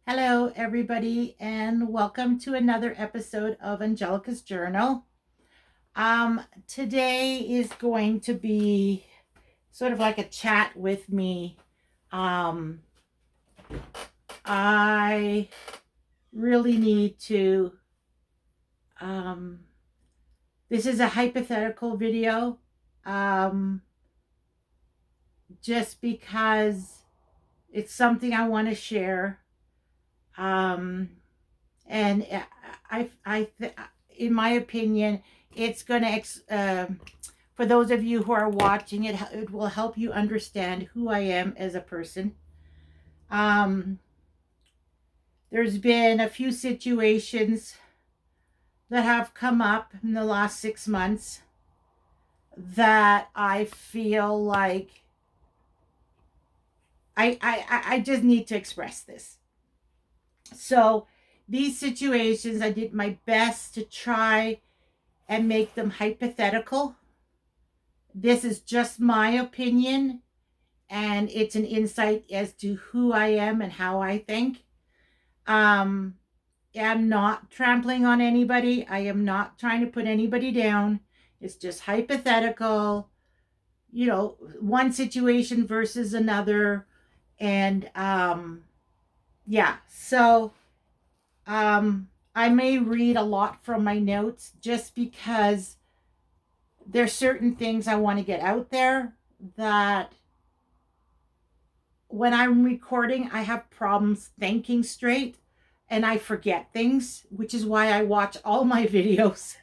Hello, everybody, and welcome to another episode of Angelika's Journal. Today is going to be sort of like a chat with me. Um, I really need to. Um, this is a hypothetical video, um, just because it's something I want to share. Um, and in my opinion, it's going to for those of you who are watching it, it will help you understand who I am as a person. um there's been a few situations that have come up in the last 6 months that I feel like I just need to express this. So these situations, I did my best to try and make them hypothetical. This is just my opinion, and it's an insight as to who I am and how I think. Um, I'm not trampling on anybody. I am not trying to put anybody down. It's just hypothetical, one situation versus another. And yeah, so I may read a lot from my notes just because there's certain things I want to get out there that when I'm recording, I have problems thinking straight and I forget things, which is why I watch all my videos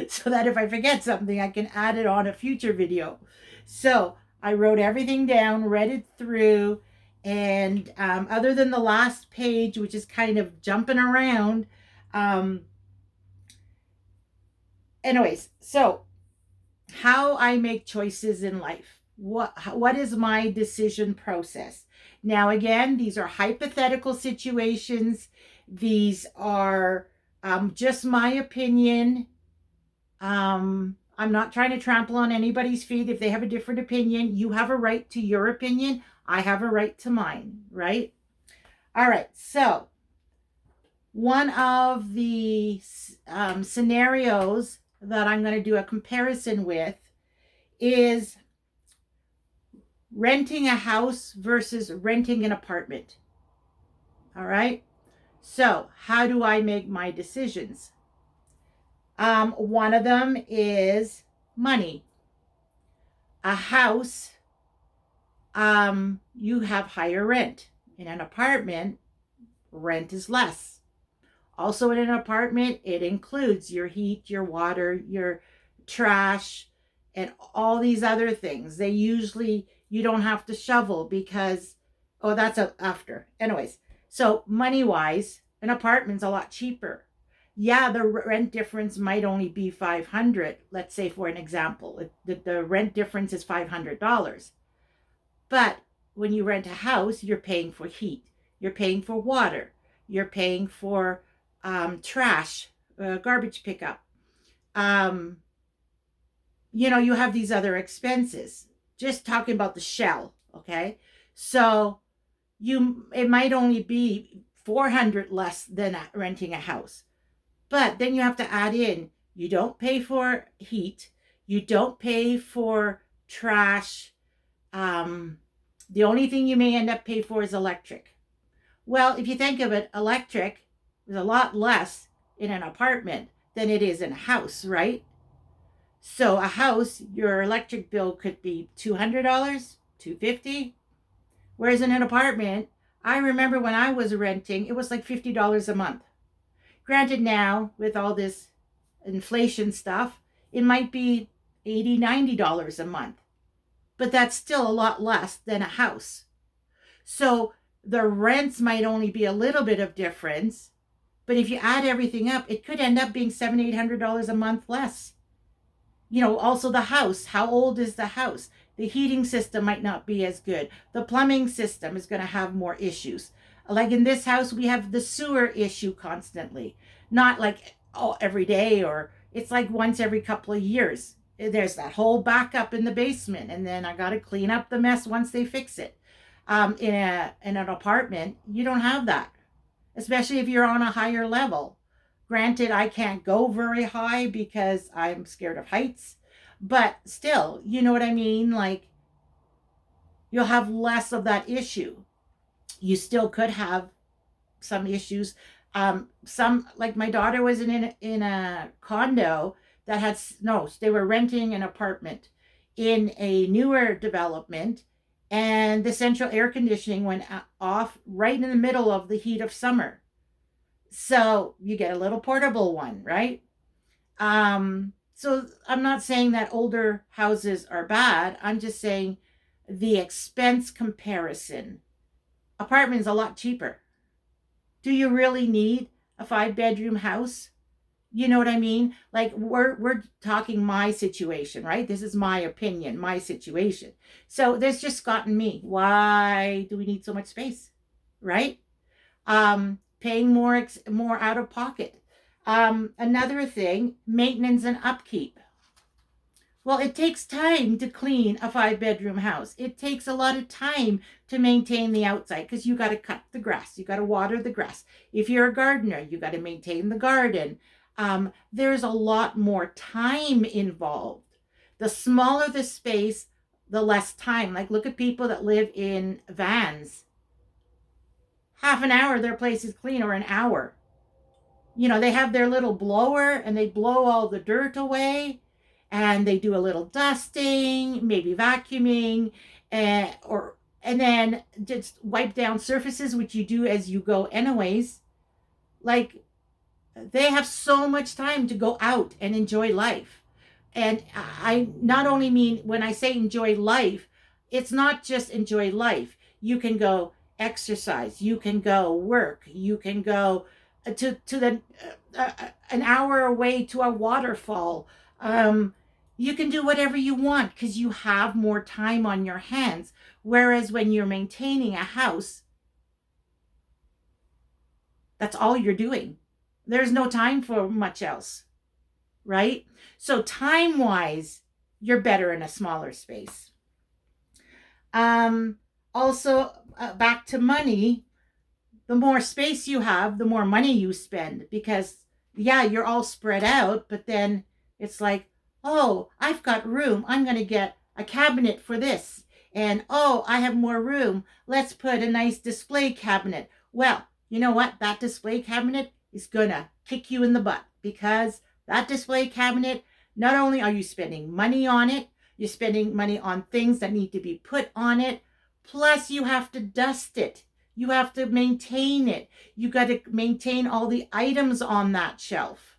so that if I forget something, I can add it on a future video. So I wrote everything down, read it through, and other than the last page, which is kind of jumping around, um, anyways, so how I make choices in life. What is my decision process? Now again, these are hypothetical situations. These are just my opinion. I'm not trying to trample on anybody's feet. If they have a different opinion, you have a right to your opinion. I have a right to mine, right? All right. So one of the scenarios that I'm going to do a comparison with is renting a house versus renting an apartment. All right. So, how do I make my decisions? One of them is money. A house, you have higher rent. In an apartment, rent is less. Also, in an apartment, it includes your heat, your water, your trash, and all these other things. They usually, you don't have to shovel because, oh, that's after. Anyways, so money wise, an apartment's a lot cheaper. Yeah, the rent difference might only be 500. Let's say, for an example, the rent difference is $500. But when you rent a house, you're paying for heat, you're paying for water, you're paying for trash, garbage pickup. Um, you have these other expenses. Just talking about the shell, okay? So it might only be 400 less than renting a house. But then you have to add in, you don't pay for heat, you don't pay for trash. The only thing you may end up paying for is electric. Well, if you think of it, electric is a lot less in an apartment than it is in a house, right? So a house, your electric bill could be $200, $250. Whereas in an apartment, I remember when I was renting, it was like $50 a month. Granted, now with all this inflation stuff, it might be $80, $90 a month. But that's still a lot less than a house. So the rents might only be a little bit of difference, but if you add everything up, it could end up being $700, $800 a month less. Also the house. How old is the house? The heating system might not be as good. The plumbing system is going to have more issues. Like in this house, we have the sewer issue constantly. Not like every day, or it's like once every couple of years. There's that whole backup in the basement, and then I got to clean up the mess once they fix it. In an apartment, you don't have that. especially if you're on a higher level. Granted, I can't go very high because I'm scared of heights, but still, you know what I mean? Like, you'll have less of that issue. You still could have some issues. Some, like my daughter was in a condo that had no. They were renting an apartment in a newer development, and the central air conditioning went off right in the middle of the heat of summer. So you get a little portable one, right? So I'm not saying that older houses are bad. I'm just saying the expense comparison. Apartment's a lot cheaper. Do you really need a 5 bedroom house? You know what I mean? Like, we're talking my situation, right? This is my opinion, my situation. So this just gotten me. Why do we need so much space? Right? Paying more out of pocket. Another thing, maintenance and upkeep. Well, it takes time to clean a 5 bedroom house. It takes a lot of time to maintain the outside because you got to cut the grass, you got to water the grass. If you're a gardener, you got to maintain the garden. There's a lot more time involved. The smaller the space, the less time. Like, look at people that live in vans. Half an hour, their place is clean, or an hour. They have their little blower and they blow all the dirt away, and they do a little dusting, maybe vacuuming, and then just wipe down surfaces, which you do as you go anyways. Like, they have so much time to go out and enjoy life. And I not only mean, when I say enjoy life, it's not just enjoy life. You can go exercise, you can go work, you can go to the an hour away to a waterfall. You can do whatever you want because you have more time on your hands. Whereas when you're maintaining a house, that's all you're doing. There's no time for much else, right? So time wise, you're better in a smaller space. Also, back to money, the more space you have, the more money you spend, because yeah, you're all spread out, but then it's like, oh, I've got room. I'm going to get a cabinet for this. And oh, I have more room. Let's put a nice display cabinet. Well, you know what? That display cabinet is going to kick you in the butt, because that display cabinet, not only are you spending money on it, you're spending money on things that need to be put on it. Plus, you have to dust it. You have to maintain it. You got to maintain all the items on that shelf.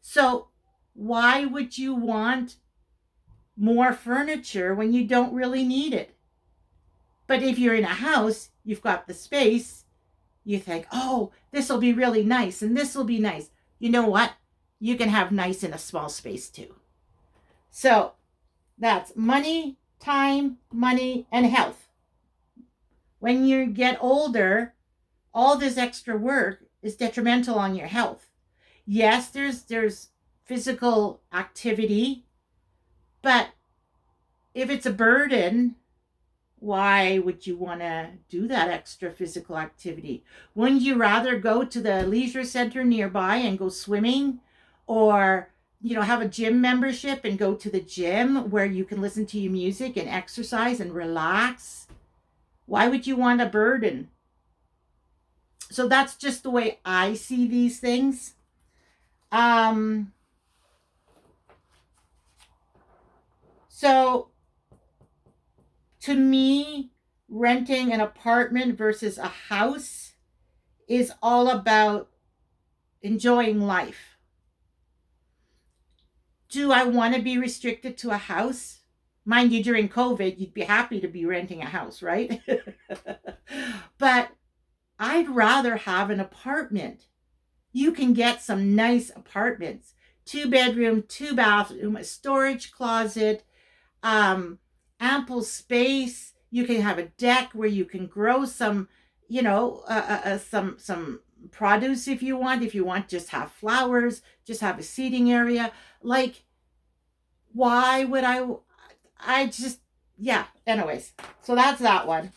So why would you want more furniture when you don't really need it? But if you're in a house, you've got the space, you think, oh, this will be really nice and this will be nice. You know what? You can have nice in a small space too. So that's money, time, money, and health. When you get older, all this extra work is detrimental on your health. Yes, there's physical activity, but if it's a burden, why would you want to do that extra physical activity? Wouldn't you rather go to the leisure center nearby and go swimming, or have a gym membership and go to the gym where you can listen to your music and exercise and relax? Why would you want a burden? So that's just the way I see these things. So to me, renting an apartment versus a house is all about enjoying life. Do I want to be restricted to a house? Mind you, during COVID, you'd be happy to be renting a house, right? But I'd rather have an apartment. You can get some nice apartments, 2 bedroom, 2 bathroom, a storage closet, ample space. You can have a deck where you can grow some, some produce if you want. If you want, just have flowers, just have a seating area. Like, why would I just, yeah. Anyways, so that's that one.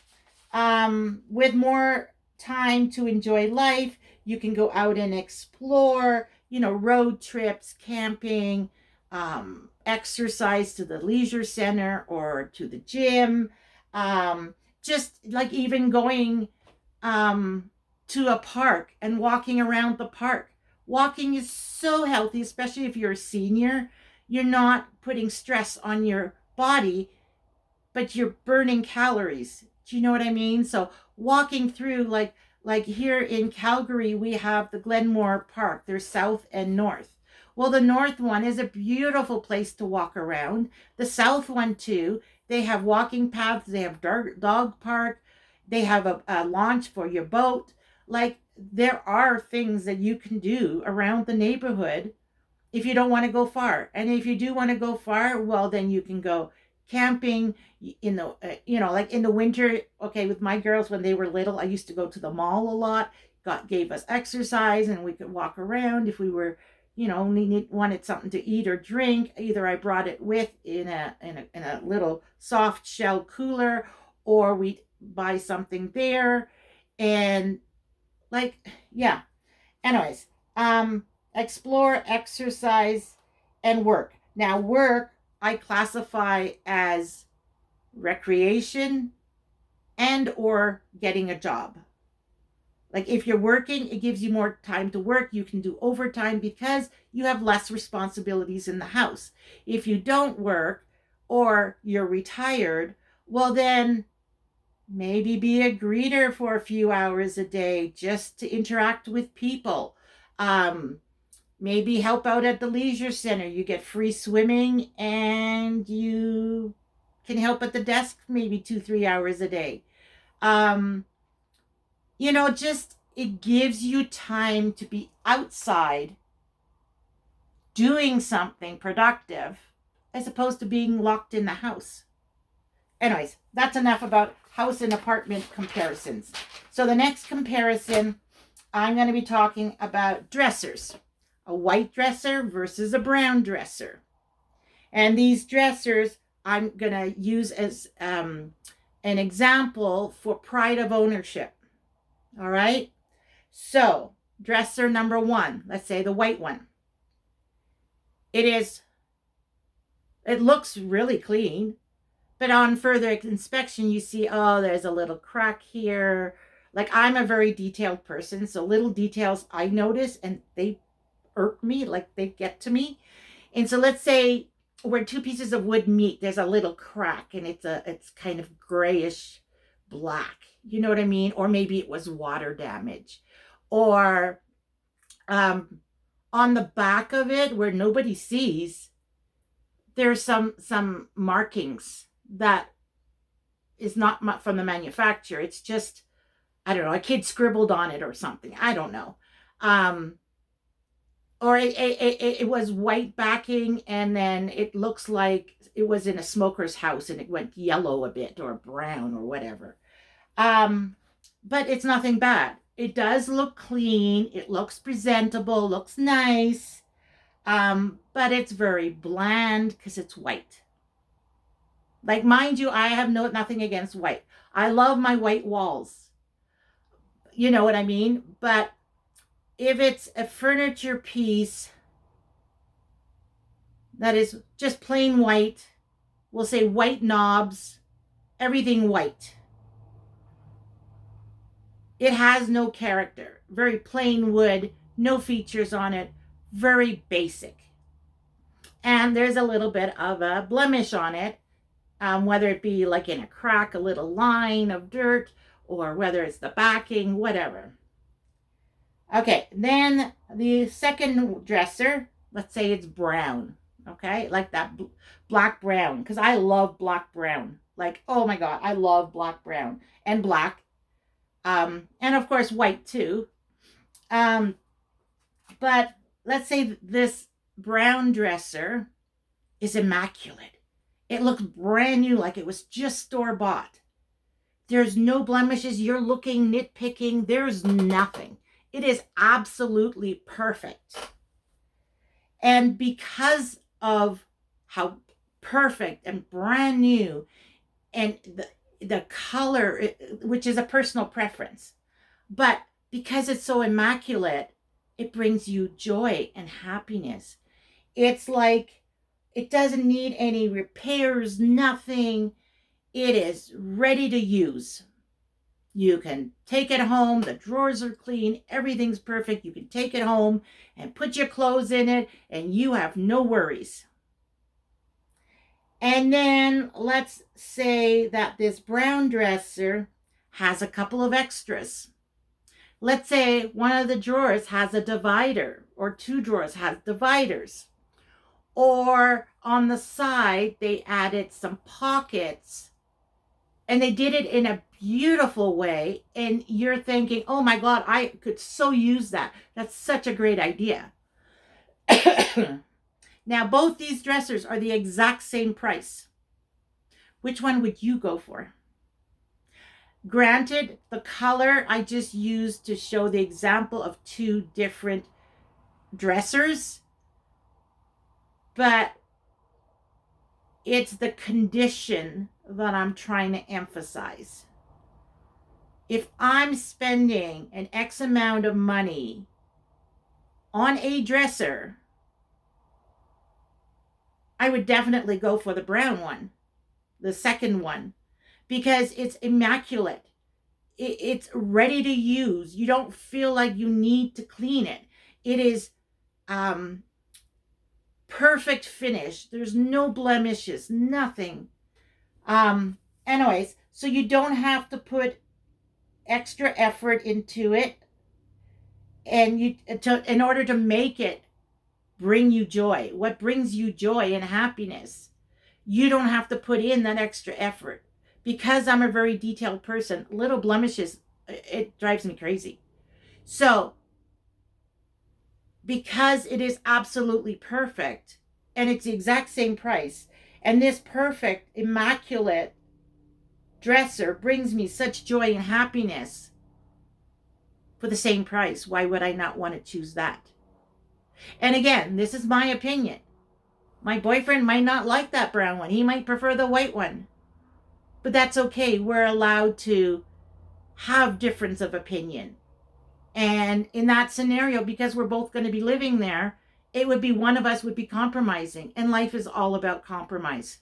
With more time to enjoy life. You can go out and explore, road trips, camping, exercise to the leisure center or to the gym. Just like even going to a park and walking around the park. Walking is so healthy, especially if you're a senior. You're not putting stress on your body, but you're burning calories. Do you know what I mean? So walking through, like here in Calgary, we have the Glenmore Park. There's south and north. Well, the north one is a beautiful place to walk around. The south one too. They have walking paths. They have dog park. They have a launch for your boat. Like there are things that you can do around the neighborhood if you don't want to go far. And if you do want to go far, well, then you can go camping in the, like in the winter. Okay, with my girls, when they were little, I used to go to the mall a lot. God gave us exercise and we could walk around. If we were, wanted something to eat or drink, either I brought it with in a little soft shell cooler, or we'd buy something there. And like, yeah. Anyways, explore, exercise, and work. Now, work I classify as recreation and or getting a job. Like if you're working, it gives you more time to work. You can do overtime because you have less responsibilities in the house. If you don't work or you're retired, well then maybe be a greeter for a few hours a day just to interact with people. Maybe help out at the leisure center. You get free swimming and you can help at the desk maybe 2-3 hours a day. Just it gives you time to be outside doing something productive as opposed to being locked in the house. Anyways, that's enough about house and apartment comparisons. So the next comparison, I'm going to be talking about dressers. A white dresser versus a brown dresser. And these dressers I'm going to use as an example for pride of ownership. All right. So dresser number one, let's say the white one. It looks really clean, but on further inspection, you see, oh, there's a little crack here. Like I'm a very detailed person. So little details I notice and they irk me, like they get to me. And so let's say where two pieces of wood meet, there's a little crack and it's kind of grayish black. You know what I mean? Or maybe it was water damage. Or on the back of it where nobody sees, there's some markings that is not from the manufacturer. It's just, I don't know, a kid scribbled on it or something. I don't know. Or it was white backing and then it looks like it was in a smoker's house and it went yellow a bit or brown or whatever. But it's nothing bad. It does look clean. It looks presentable, looks nice. But it's very bland because it's white. Like, mind you, I have nothing against white. I love my white walls. You know what I mean? But if it's a furniture piece that is just plain white, we'll say white knobs, everything white. It has no character. Very plain wood, no features on it, very basic. And there's a little bit of a blemish on it, whether it be like in a crack, a little line of dirt, or whether it's the backing, whatever. Okay, then the second dresser, let's say it's brown, okay? Like that black brown, because I love black brown. Like, oh my God, I love black brown and black. And of course, white too. But let's say this brown dresser is immaculate. It looks brand new, like it was just store-bought. There's no blemishes. You're looking, nitpicking. There's nothing. It is absolutely perfect. And because of how perfect and brand new and the color, which is a personal preference. But because it's so immaculate, it brings you joy and happiness. It's like it doesn't need any repairs, nothing. It is ready to use. You can take it home. The drawers are clean. Everything's perfect. You can take it home and put your clothes in it, and you have no worries. And then let's say that this brown dresser has a couple of extras. Let's say one of the drawers has a divider, or two drawers has dividers. Or on the side, they added some pockets, and they did it in a beautiful way. And you're thinking, oh my God, I could so use that. That's such a great idea. Now, both these dressers are the exact same price. Which one would you go for? Granted, the color I just used to show the example of two different dressers, but it's the condition that I'm trying to emphasize. If I'm spending an X amount of money on a dresser, I would definitely go for the brown one, the second one, because it's immaculate. It's ready to use. You don't feel like you need to clean it. It is perfect finish. There's no blemishes, nothing. Anyways, so you don't have to put extra effort into it, and in order to make it bring you joy. What brings you joy and happiness? You don't have to put in that extra effort. Because I'm a very detailed person, little blemishes, it drives me crazy. So, because it is absolutely perfect, and it's the exact same price, and this perfect, immaculate dresser brings me such joy and happiness for the same price, why would I not want to choose that? And again, this is my opinion. My boyfriend might not like that brown one. He might prefer the white one. But that's okay. We're allowed to have difference of opinion. And in that scenario, because we're both going to be living there, it would be one of us would be compromising. And life is all about compromise,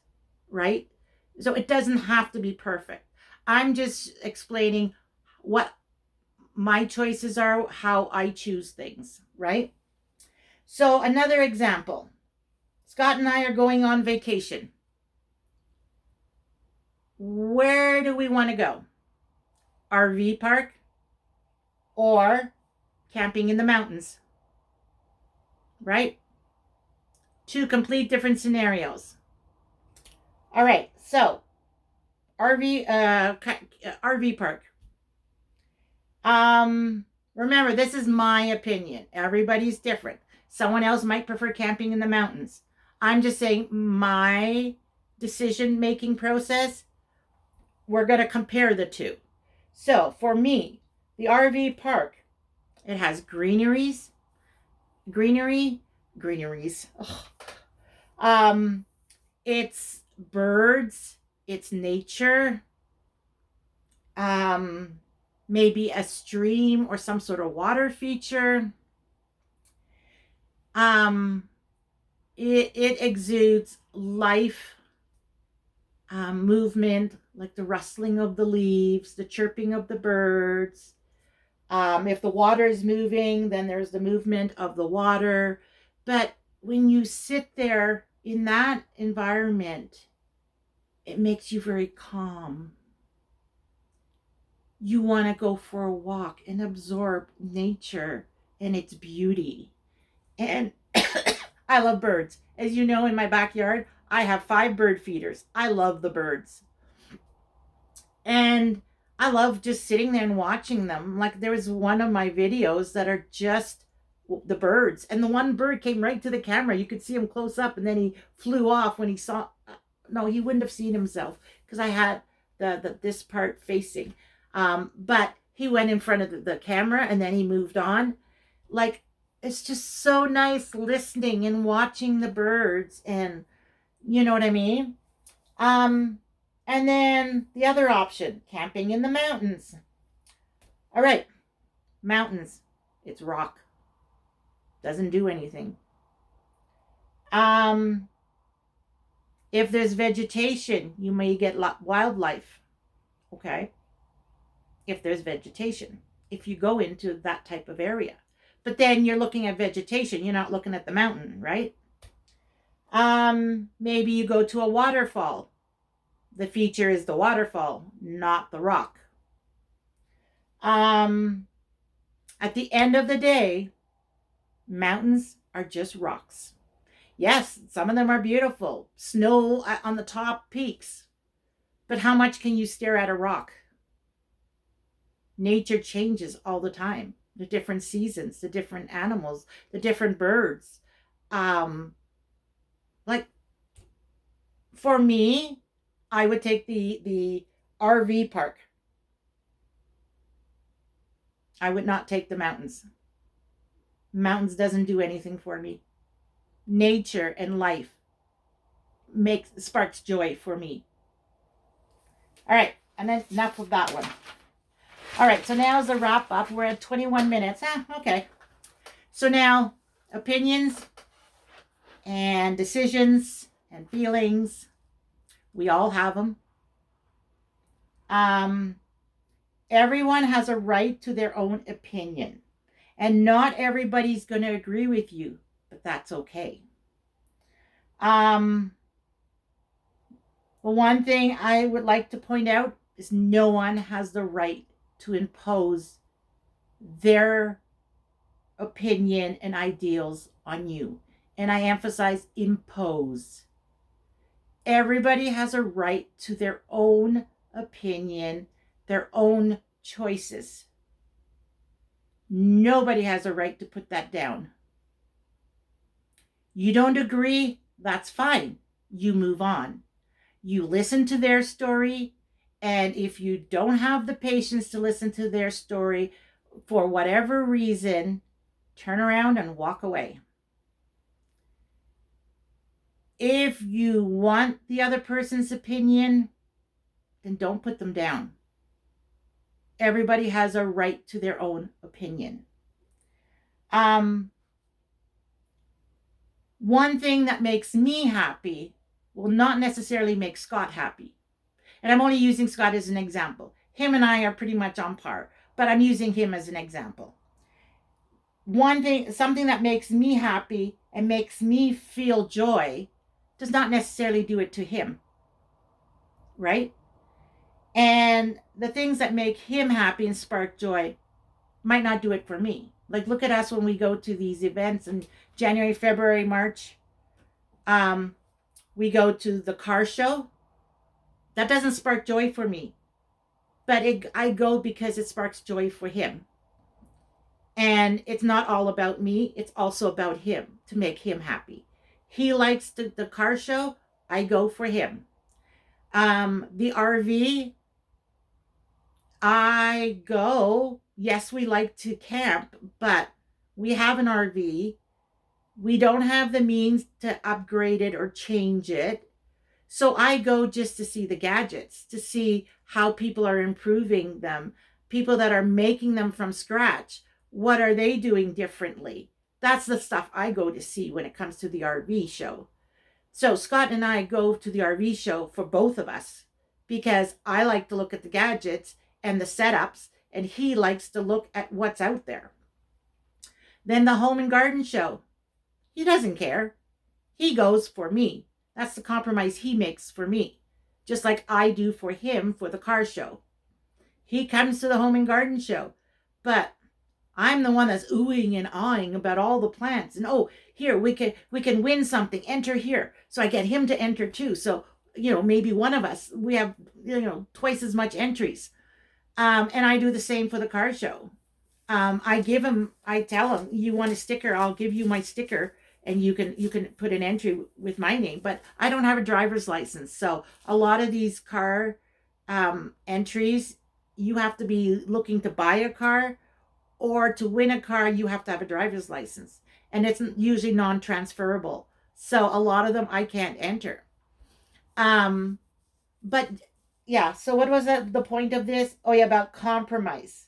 right? So it doesn't have to be perfect. I'm just explaining what my choices are, how I choose things, right? So another example. Scott and I are going on vacation. Where do we want to go? RV park or camping in the mountains? Right? Two complete different scenarios. All right, so RV park. Remember, this is my opinion. Everybody's different. Someone else might prefer camping in the mountains. I'm just saying my decision-making process, we're going to compare the two. So for me, the RV park, it has greeneries. It's birds, it's nature, maybe a stream or some sort of water feature. It exudes life, movement, like the rustling of the leaves, the chirping of the birds. If the water is moving, then there's the movement of the water. But when you sit there in that environment, it makes you very calm. You want to go for a walk and absorb nature and its beauty. And I love birds. As you know, in my backyard, I have 5 bird feeders. I love the birds. And I love just sitting there and watching them. Like there was one of my videos that are just the birds. And the one bird came right to the camera. You could see him close up, and then he flew off when he saw... No, he wouldn't have seen himself because I had this part facing. But he went in front of the camera, and then he moved on. Like, it's just so nice listening and watching the birds, and you know what I mean? And then the other option, camping in the mountains. All right. Mountains, it's rock. Doesn't do anything. Um, if there's vegetation, you may get wildlife. Okay. If there's vegetation, if you go into that type of area. But then you're looking at vegetation, you're not looking at the mountain, right? Maybe you go to a waterfall. The feature is the waterfall, not the rock. Um, at the end of the day, mountains are just rocks. Yes, some of them are beautiful, snow on the top peaks. But how much can you stare at a rock? Nature changes all the time. The different seasons, the different animals, the different birds. Like for me, I would take the RV park. I would not take the mountains. Mountains doesn't do anything for me. Nature and life sparks joy for me. All right, and then enough of that one. All right, so now is the wrap up. We're at 21 minutes. Okay. So now, opinions and decisions and feelings, we all have them. Everyone has a right to their own opinion. And not everybody's going to agree with you, but that's okay. Well, one thing I would like to point out is no one has the right to impose their opinion and ideals on you. And I emphasize impose. Everybody has a right to their own opinion, their own choices. Nobody has a right to put that down. You don't agree, that's fine. You move on. You listen to their story, and if you don't have the patience to listen to their story for whatever reason, turn around and walk away. If you want the other person's opinion, then don't put them down. Everybody has a right to their own opinion. One thing that makes me happy will not necessarily make Scott happy. And I'm only using Scott as an example. Him and I are pretty much on par, but I'm using him as an example. Something that makes me happy and makes me feel joy does not necessarily do it to him, right? And the things that make him happy and spark joy might not do it for me. Like, look at us when we go to these events in January, February, March. We go to the car show. That doesn't spark joy for me. But I go because it sparks joy for him. And it's not all about me. It's also about him, to make him happy. He likes the car show. I go for him. The RV, I go. Yes, we like to camp, but we have an RV. We don't have the means to upgrade it or change it. So I go just to see the gadgets, to see how people are improving them, people that are making them from scratch. What are they doing differently? That's the stuff I go to see when it comes to the RV show. So Scott and I go to the RV show for both of us because I like to look at the gadgets and the setups, and he likes to look at what's out there. Then the home and garden show. He doesn't care. He goes for me. That's the compromise he makes for me, just like I do for him for the car show. He comes to the home and garden show, but I'm the one that's oohing and awing about all the plants. And here we can win something. Enter here. So I get him to enter too. So maybe one of us, we have twice as much entries. And I do the same for the car show. I tell him, you want a sticker? I'll give you my sticker. And you can put an entry with my name, but I don't have a driver's license. So a lot of these car entries, you have to be looking to buy a car, or to win a car, you have to have a driver's license. And it's usually non-transferable. So a lot of them I can't enter. But yeah, so what was the point of this? Oh yeah, about compromise.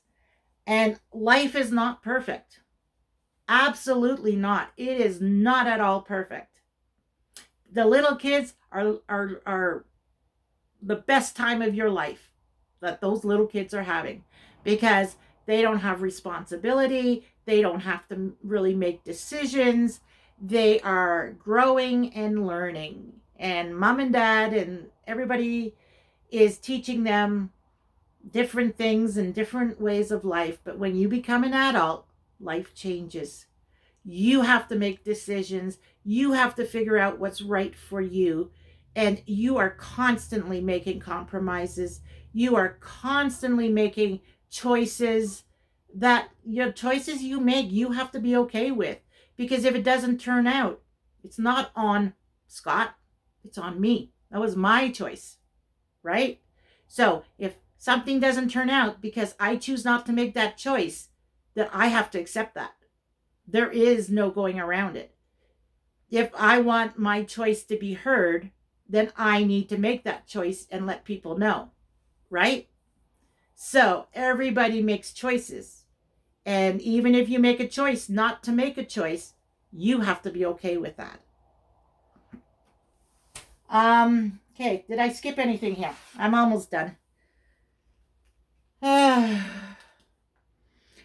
And life is not perfect. Absolutely not. It is not at all perfect. The little kids are the best time of your life that those little kids are having, because they don't have responsibility. They don't have to really make decisions. They are growing and learning. And mom and dad and everybody is teaching them different things and different ways of life. But when you become an adult, life changes. You have to make decisions. You have to figure out what's right for you. And you are constantly making compromises. You are constantly making choices that your choices you make, you have to be okay with. Because if it doesn't turn out, it's not on Scott, it's on me. That was my choice, right? So if something doesn't turn out because I choose not to make that choice, then I have to accept that. There is no going around it. If I want my choice to be heard, then I need to make that choice and let people know, right? So everybody makes choices. And even if you make a choice not to make a choice, you have to be okay with that. Okay, did I skip anything here? I'm almost done. Yeah,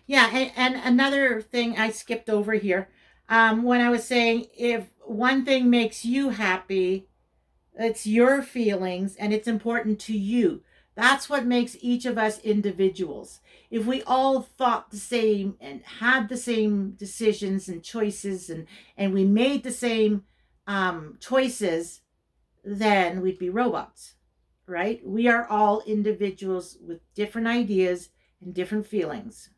and another thing I skipped over here, when I was saying if one thing makes you happy, it's your feelings and it's important to you. That's what makes each of us individuals. If we all thought the same and had the same decisions and choices, and we made the same choices, then we'd be robots, right? We are all individuals with different ideas and different feelings.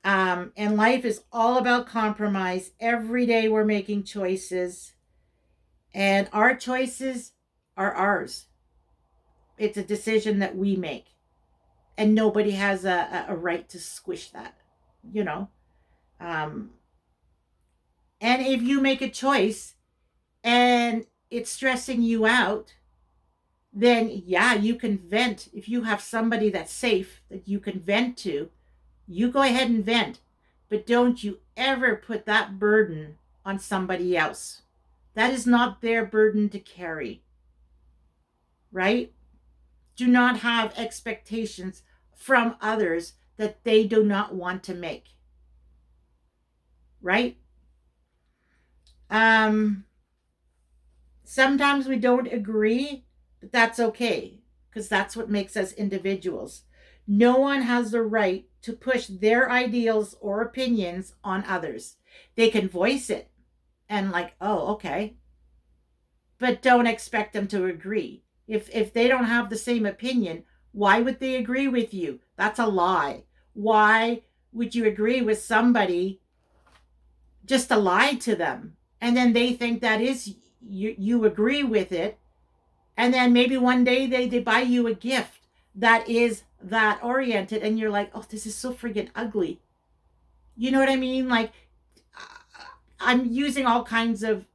And life is all about compromise. Every day we're making choices, and our choices are ours. It's a decision that we make, and nobody has a right to squish that, you know. Um, and if you make a choice and it's stressing you out, then yeah, you can vent. If you have somebody that's safe that you can vent to, you go ahead and vent. But don't you ever put that burden on somebody else. That is not their burden to carry, right? Do not have expectations from others that they do not want to make, right? Um, Sometimes we don't agree, but that's okay, because that's what makes us individuals. No one has the right to push their ideals or opinions on others. They can voice it and, like, oh, okay, but don't expect them to agree. If they don't have the same opinion, why would they agree with you? That's a lie. Why would you agree with somebody just to lie to them? And then they think that is you agree with it, and then maybe one day they buy you a gift that is that oriented, and you're like, oh, this is so friggin' ugly. You know what I mean? Like, I'm using all kinds of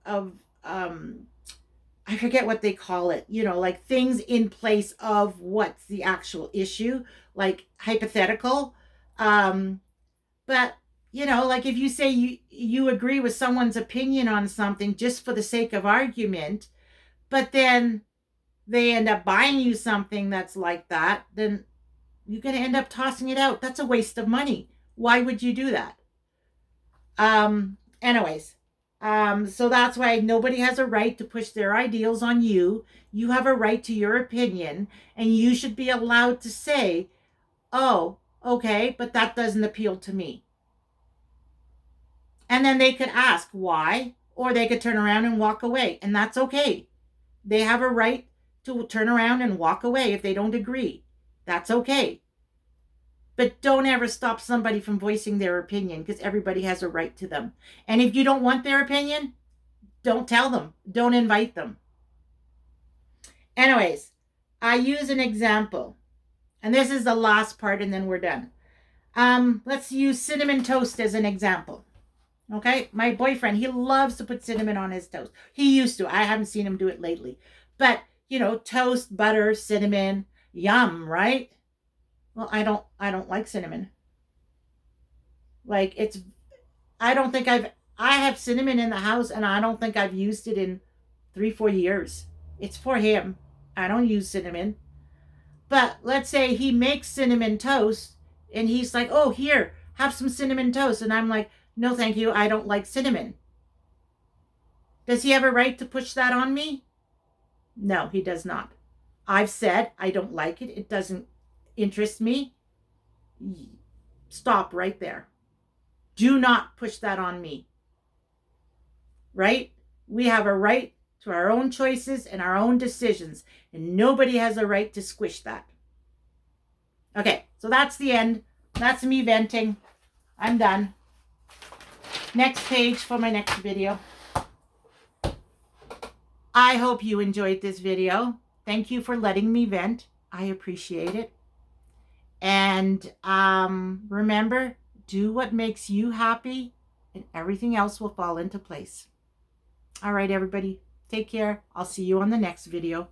I forget what they call it, you know, like things in place of what's the actual issue, like hypothetical. Um, but you know, like if you say you agree with someone's opinion on something just for the sake of argument, but then they end up buying you something that's like that, then you're going to end up tossing it out. That's a waste of money. Why would you do that? Anyways, so that's why nobody has a right to push their ideals on you. You have a right to your opinion, and you should be allowed to say, oh, okay, but that doesn't appeal to me. And then they could ask why, or they could turn around and walk away, and that's okay. They have a right to turn around and walk away if they don't agree. That's okay. But don't ever stop somebody from voicing their opinion, because everybody has a right to them. And if you don't want their opinion, don't tell them. Don't invite them. Anyways, I use an example. And this is the last part, and then we're done. Let's use cinnamon toast as an example. Okay, my boyfriend, he loves to put cinnamon on his toast. He used to. I haven't seen him do it lately. But, you know, toast, butter, cinnamon, yum, right? Well, I don't like cinnamon. Like I don't think I have cinnamon in the house and I don't think I've used it in 3-4 years. It's for him. I don't use cinnamon. But let's say he makes cinnamon toast and he's like, oh, here, have some cinnamon toast. And I'm like, no, thank you. I don't like cinnamon. Does he have a right to push that on me? No, he does not. I've said I don't like it. It doesn't interest me. Stop right there. Do not push that on me. Right? We have a right to our own choices and our own decisions, and nobody has a right to squish that. Okay, so that's the end. That's me venting. I'm done. Next page for my next video. I hope you enjoyed this video. Thank you for letting me vent. I appreciate it. And remember, do what makes you happy and everything else will fall into place. All right, everybody. Take care. I'll see you on the next video.